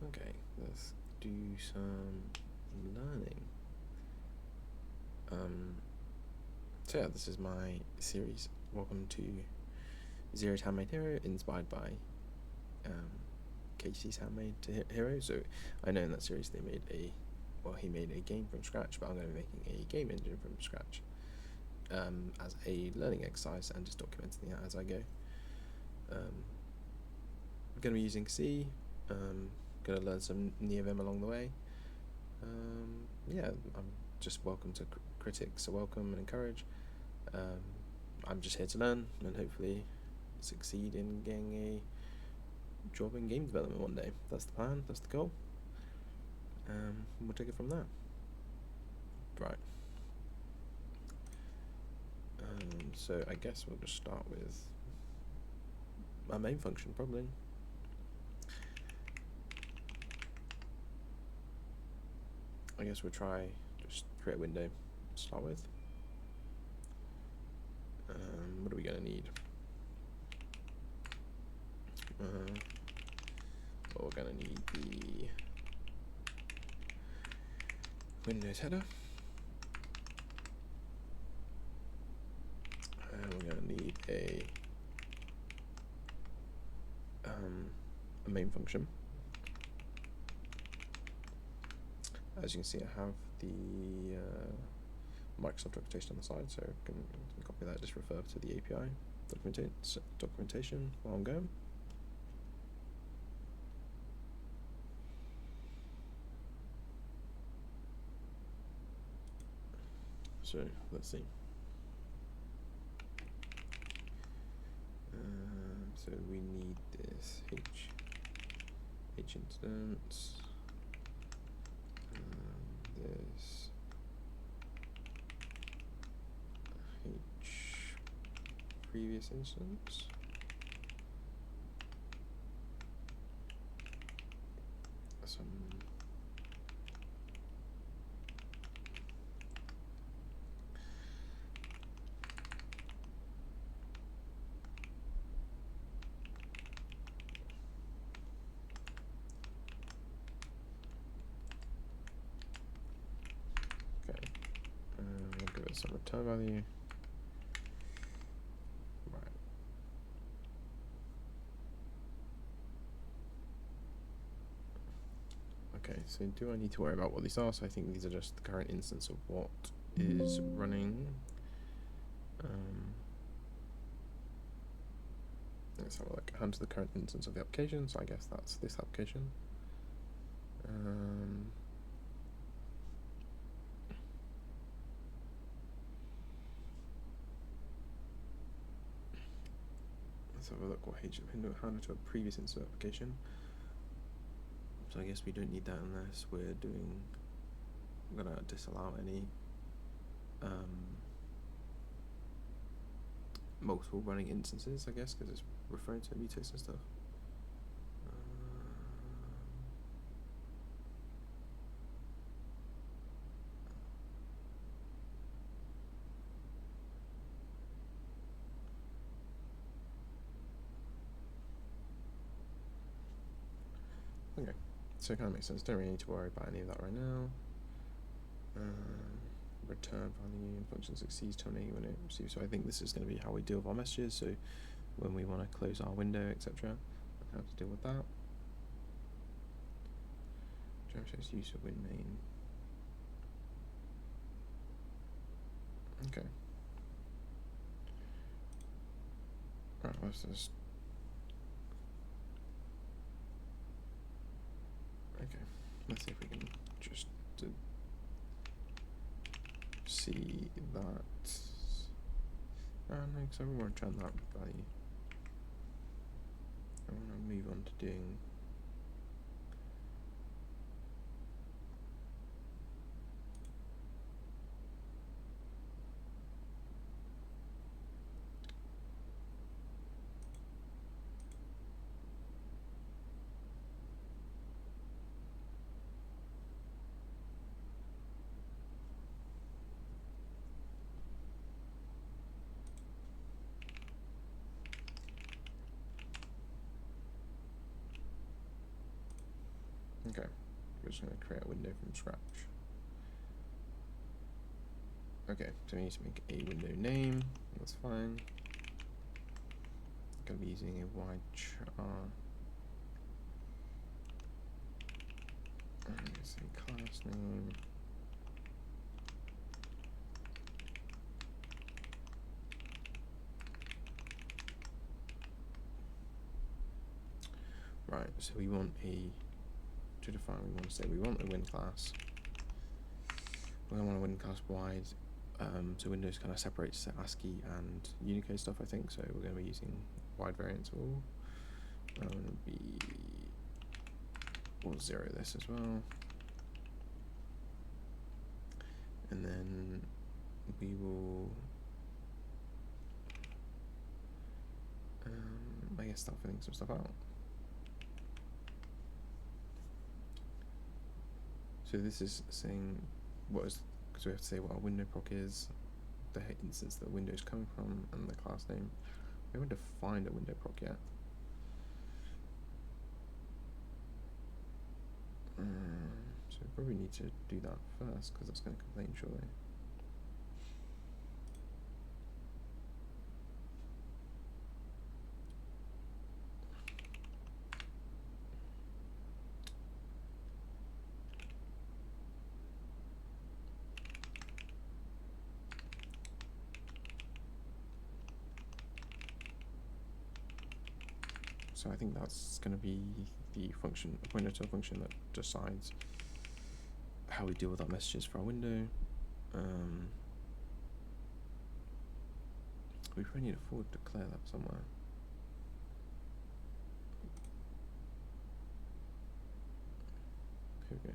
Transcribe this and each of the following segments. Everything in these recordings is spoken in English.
Okay, let's do some learning. So yeah, this is my series. Welcome to Zero to Handmade Hero, inspired by Casey's Handmade Hero. So I know in that series he made a game from scratch, but I'm going to be making a game engine from scratch as a learning exercise and just documenting it as I go. I'm going to be using C. Going to learn some NeoVim along the way. Yeah, I'm just welcome to critics are welcome and encourage. I'm just here to learn and hopefully succeed in getting a job in game development one day. That's the plan, that's the goal. We'll take it from there. Right. So I guess we'll just start with our main function, probably. I guess we'll try just create a window to start with. What are we going to need? We're going to need the Windows header. And we're going to need a main function. As you can see, I have the Microsoft documentation on the side, so I can copy that, just refer to the API documentation while I'm going. So let's see. So we need this H instance, this H previous instance, some we'll give it some return value. Right. Okay, so do I need to worry about what these are? So I think these are just the current instance of what is running. Let's have a look. Hand to the current instance of the application, so I guess that's this application. Let's have a look what handed to a previous instance application. So I guess we don't need that unless we're gonna disallow any multiple running instances, I guess, because it's referring to mutex and stuff. Okay, so it kind of makes sense. Don't really need to worry about any of that right now. Return value function succeeds terminating when it receives. So I think this is going to be how we deal with our messages. So when we want to close our window, etc., how to deal with that. Java use of win main. Okay. Alright, let's just. Okay, let's see if we can just see that. No, because I won't return that value. I want to move on to doing. Okay, we're just going to create a window from scratch. Okay, so we need to make a window name. That's fine. Going to be using a wide char. And say class name. Right, so we want to define, we want to say we want a win class. We're going to want a win class wide. So Windows kind of separates ASCII and Unicode stuff, I think. So we're going to be using wide variance all. I'm going to be, we'll zero this as well. And then we will, I guess, start filling some stuff out. So this is saying what is, because we have to say what our window proc is, the instance that the window is coming from, and the class name. We haven't defined a window proc yet. So we probably need to do that first, because that's going to complain surely. So I think that's going to be the function, a pointer to a function that decides how we deal with our messages for our window. We probably need a forward declare that somewhere. Here we go.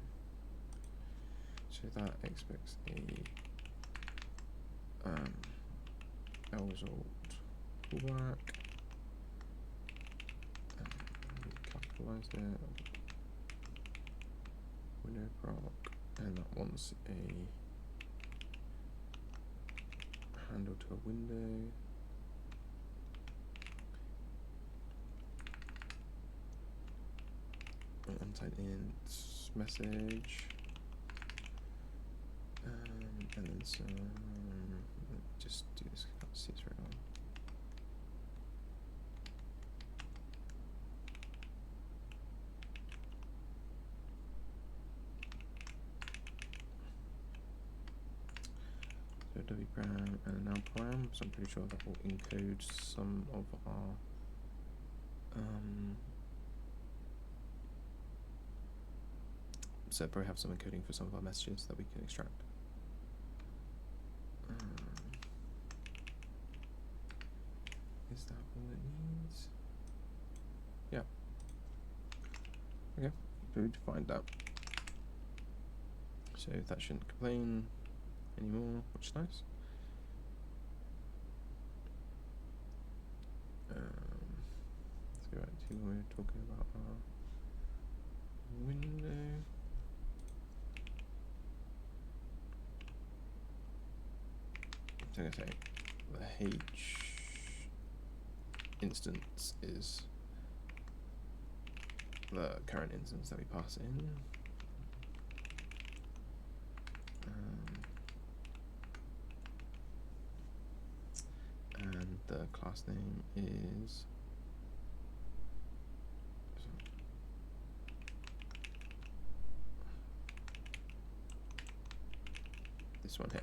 So that expects a L result pullback. Capitalized it. Window proc, and that wants a handle to a window. Unsigned int message, and then some. Just do this. Can't see it's right on. So w param and now param. So I'm pretty sure that will encode some of our so probably have some encoding for some of our messages that we can extract. Is that all it needs? Yeah. Okay, so we defined that. So that shouldn't complain anymore, which is nice. Let's go back to when we were talking about our window. So I'm going to say the H instance is the current instance that we pass in. And the class name is this one here.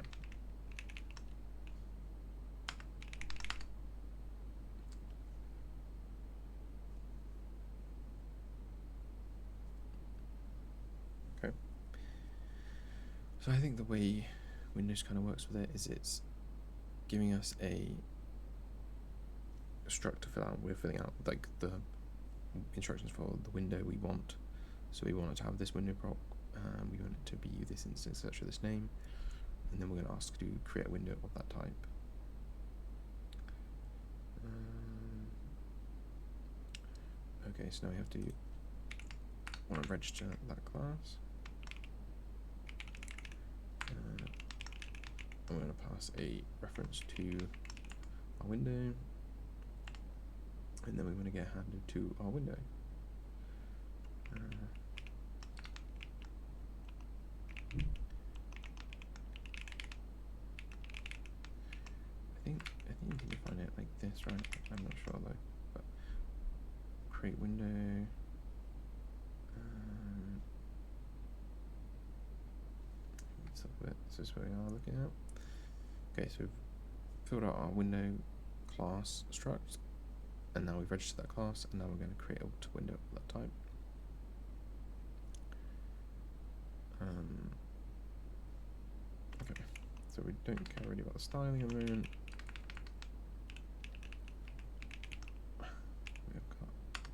Okay. So I think the way Windows kind of works with it is it's giving us a struct to fill out. We're filling out like the instructions for the window we want. So we want it to have this window proc, we want it to be this instance, such as this name, and then we're going to ask to create a window of that type. Okay, so now we have to want to register that class. I'm going to pass a reference to our window, and then we want to get handed to our window. create window. This is where we are looking at. Okay, so we've filled out our window class struct, and now we've registered that class, and now we're going to create a window of that type. Okay, so we don't care really about the styling at the moment.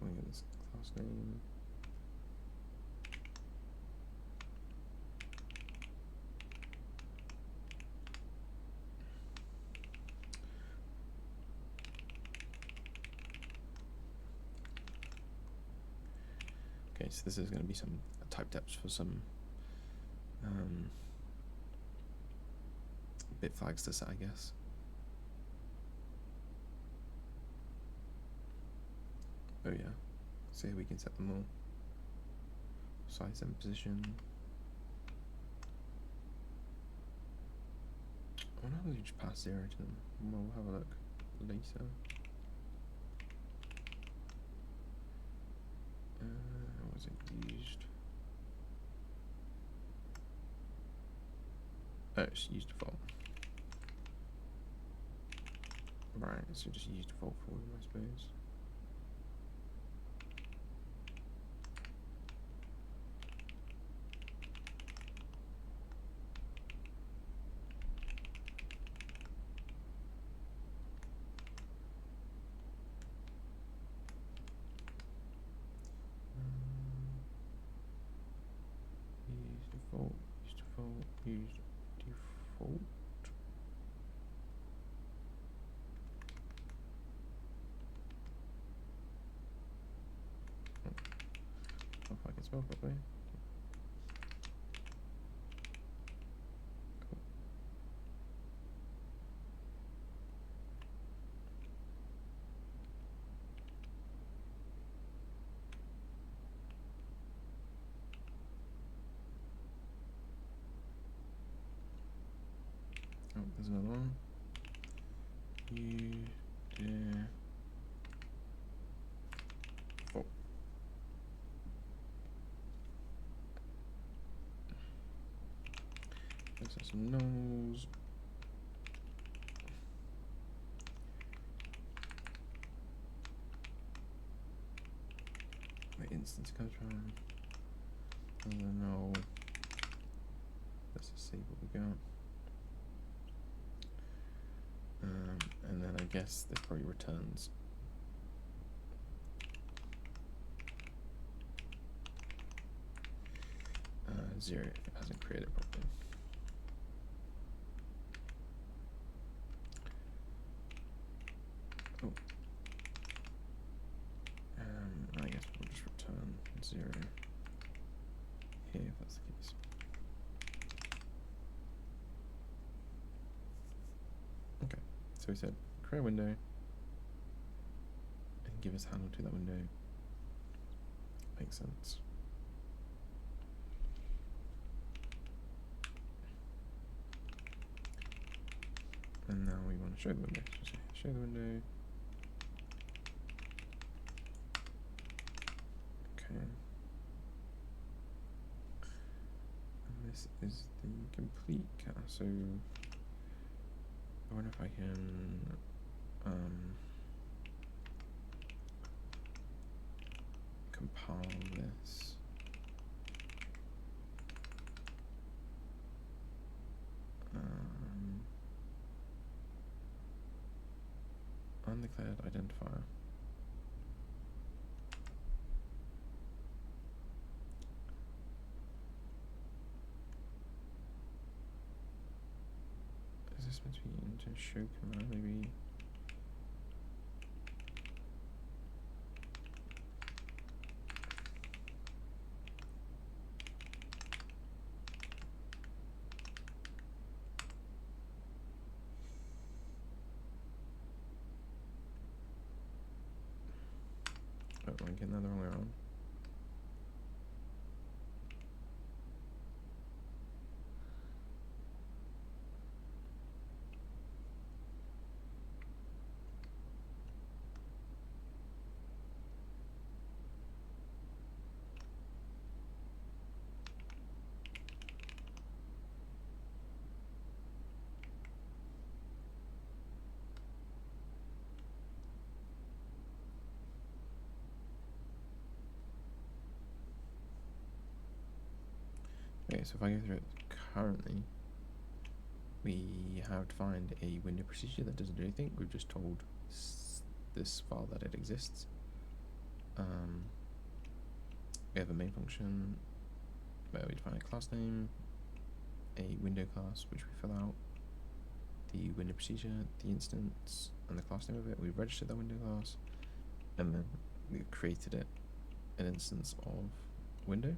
We've got this class name. Okay, so this is going to be some type depths for some bit flags to set, I guess. Oh yeah, so here we can set them all. Size and position. Why don't we just pass 0 to them? We'll have a look later. Was it used? Oh, it's used default. Right, so just use default for them, I suppose. Use default, use default, use default. If I can spell properly. Cool. Oh, there's another one. Default. Let's have some nulls. The instance comes from. And then null. Let's just see what we got. And then I guess this probably returns. Zero if it hasn't created properly. Oh. I guess we'll just return 0 here if that's the case. Okay, so we said create a window and give us handle to that window. Makes sense. And now we want to show the window. So show the window. Okay. And this is the complete cast. So I wonder if I can compile this. Undeclared identifier. Is this meant to be into show command maybe? Oh, I'm getting that the wrong way around. Okay, so if I go through it currently, we have defined a window procedure that doesn't do anything. We've just told this file that it exists. We have a main function where we define a class name, a window class which we fill out, the window procedure, the instance, and the class name of it. We've registered that window class, and then we've created it an instance of window,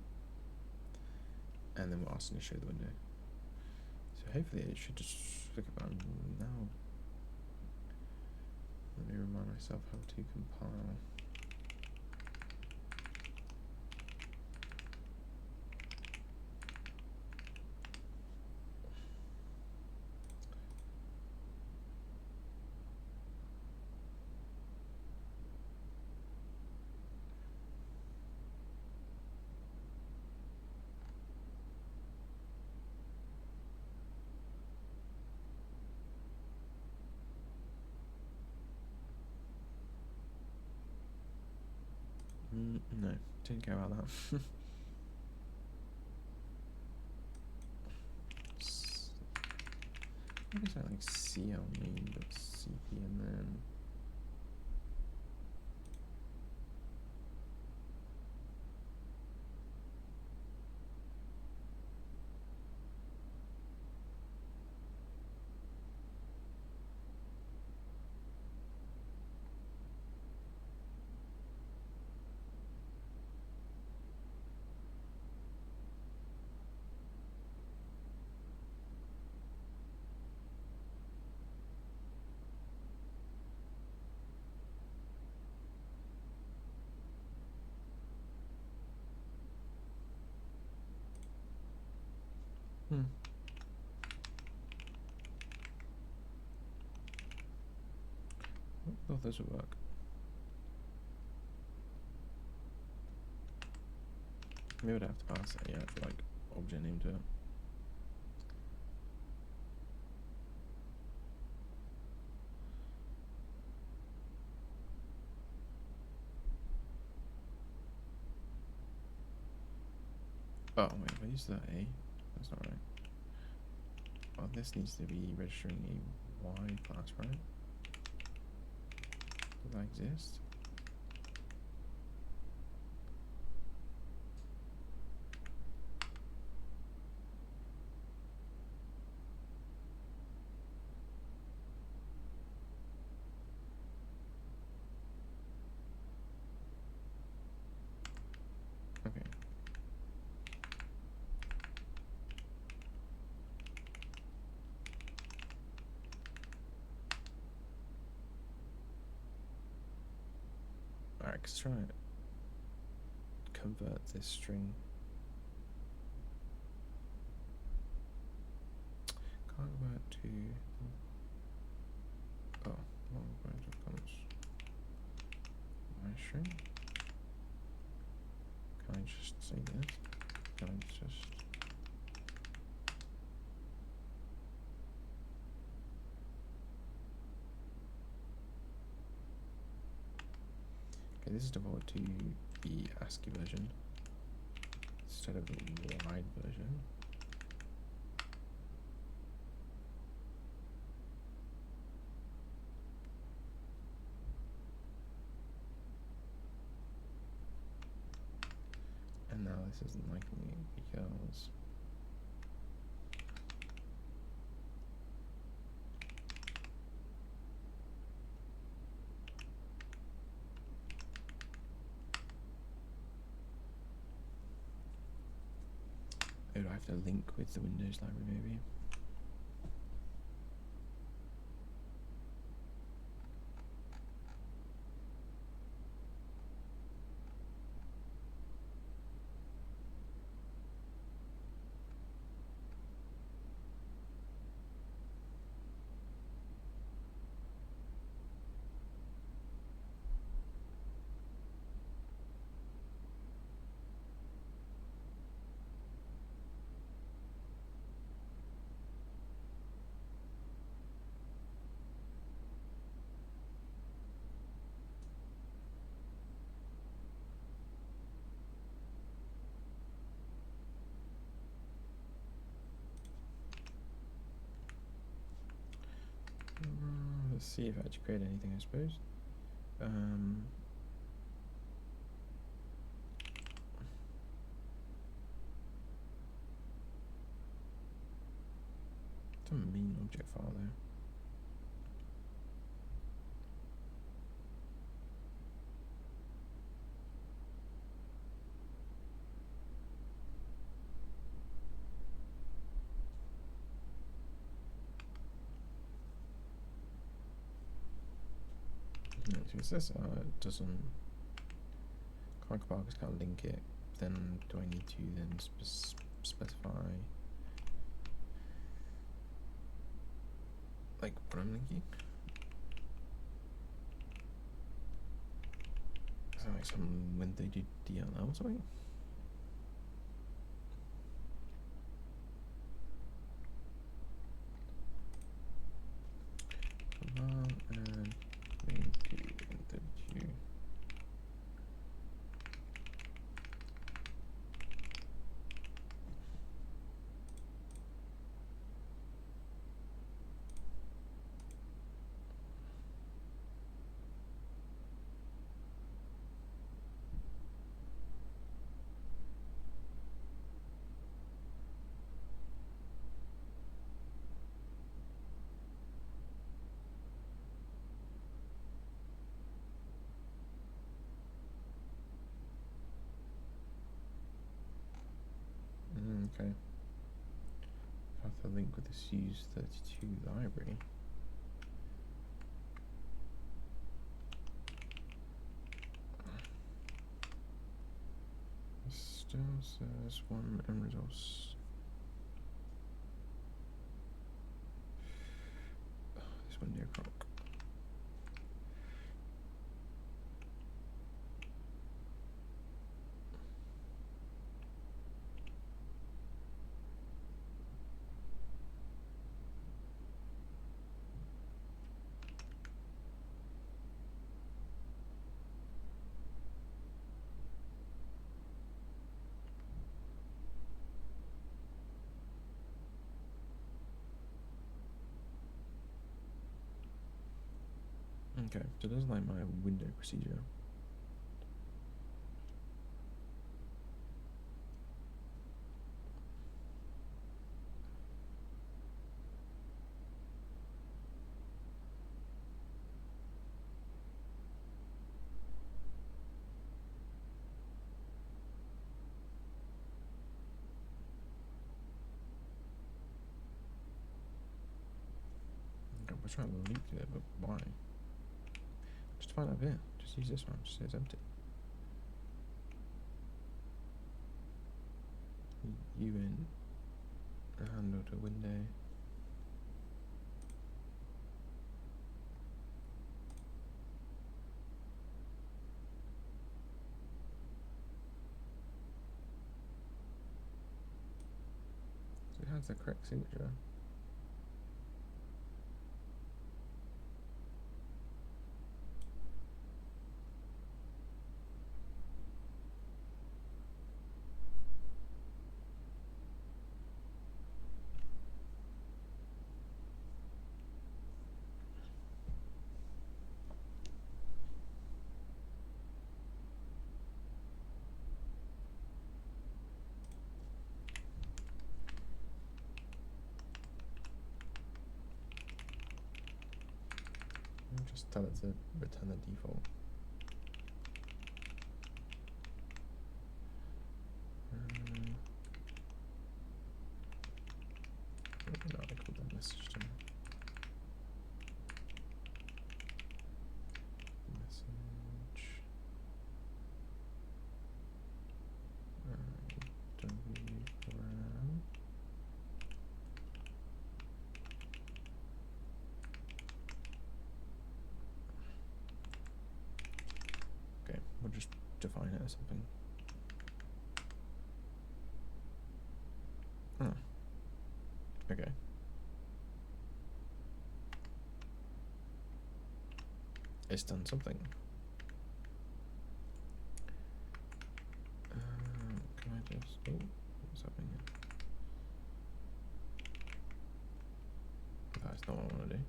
and then we're asking to show the window. So hopefully it should just click a button now. Let me remind myself how to compile. No, didn't care about that. What is that, like CL name, but CP and then I thought this would work. Maybe I'd have to pass it, yeah, for like object name to it. Oh wait, if I use that A, that's not right. Oh, this needs to be registering a Y class, right? Does that exist? Okay. Alright, let's try it. Convert this string. Convert to. Oh, long range becomes my string. Can I just say this? Can I just. Okay, this is default to the ASCII version instead of the wide version. And now this isn't liking me because oh, do I have to link with the Windows library maybe? see if I actually create anything, I suppose. It's a main object file there. So it says it doesn't. Can't compile because can't link it. Then do I need to then specify like what I'm linking? Is that like some when they do DLL or something? And link to enter to. Okay. I have to link with this use32 library. It still says one end results. This one near croc. Okay, so this is like my window procedure. Okay, we're trying to link to it, but why? Just find out here. Just use this one. Just say it's empty. UN handle to window. So it has the correct signature. Just tell it to return the default. No, I called that message to me. Message. WRAM. Okay, we'll just define it as something. Oh. Okay. It's done something. Can I just... Oh, what's happening here? That's not what I want to do.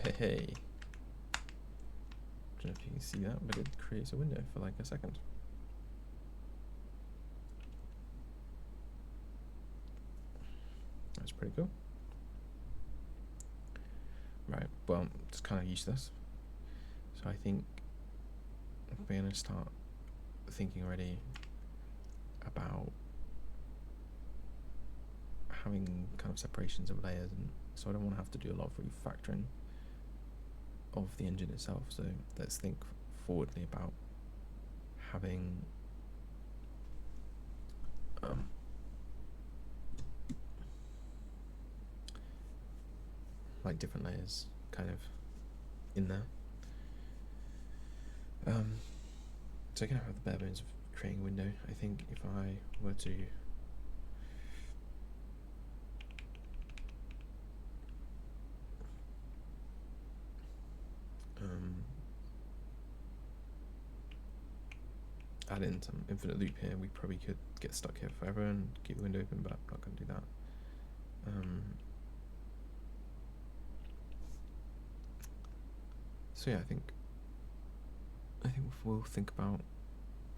Hey, don't know if you can see that, but it creates a window for like a second. That's pretty cool. Right, well, it's kind of useless. So I think we're going to start thinking already about having kind of separations of layers, and so I don't want to have to do a lot of refactoring of the engine itself. So let's think forwardly about having like different layers kind of in there. So I can have the bare bones of creating a window. I think if I were to add in some infinite loop here, we probably could get stuck here forever and keep the window open, but I'm not going to do that. So yeah, I think we'll think about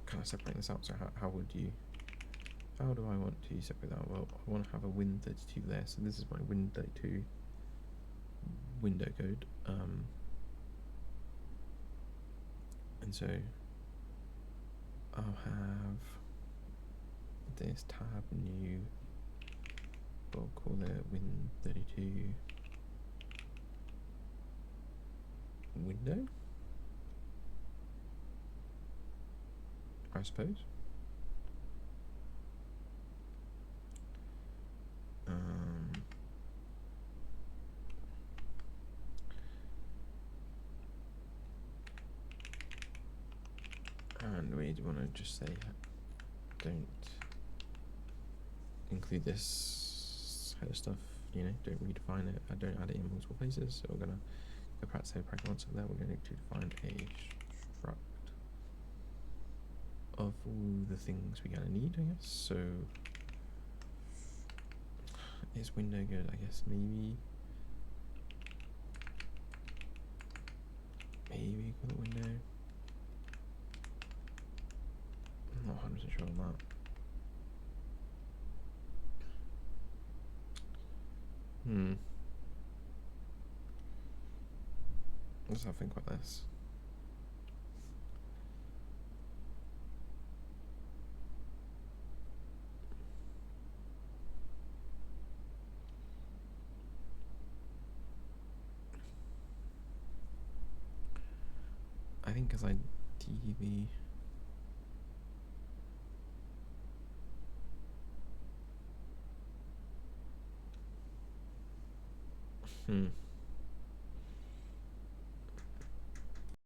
kind of separating this out. So how do I want to separate that? Well, I want to have a Win32 there, so this is my Win32 window code, and so I'll have this tab new, we'll call it Win32 window, I suppose. And we want to just say don't include this header stuff, don't redefine it, don't add it in multiple places. So we're going to go practice a practice of that. We're going to define a struct of all the things we're going to need, I guess. So is window good? I guess maybe call it window. I'm not 100% sure on that. Let's have a think about this. I think because ideally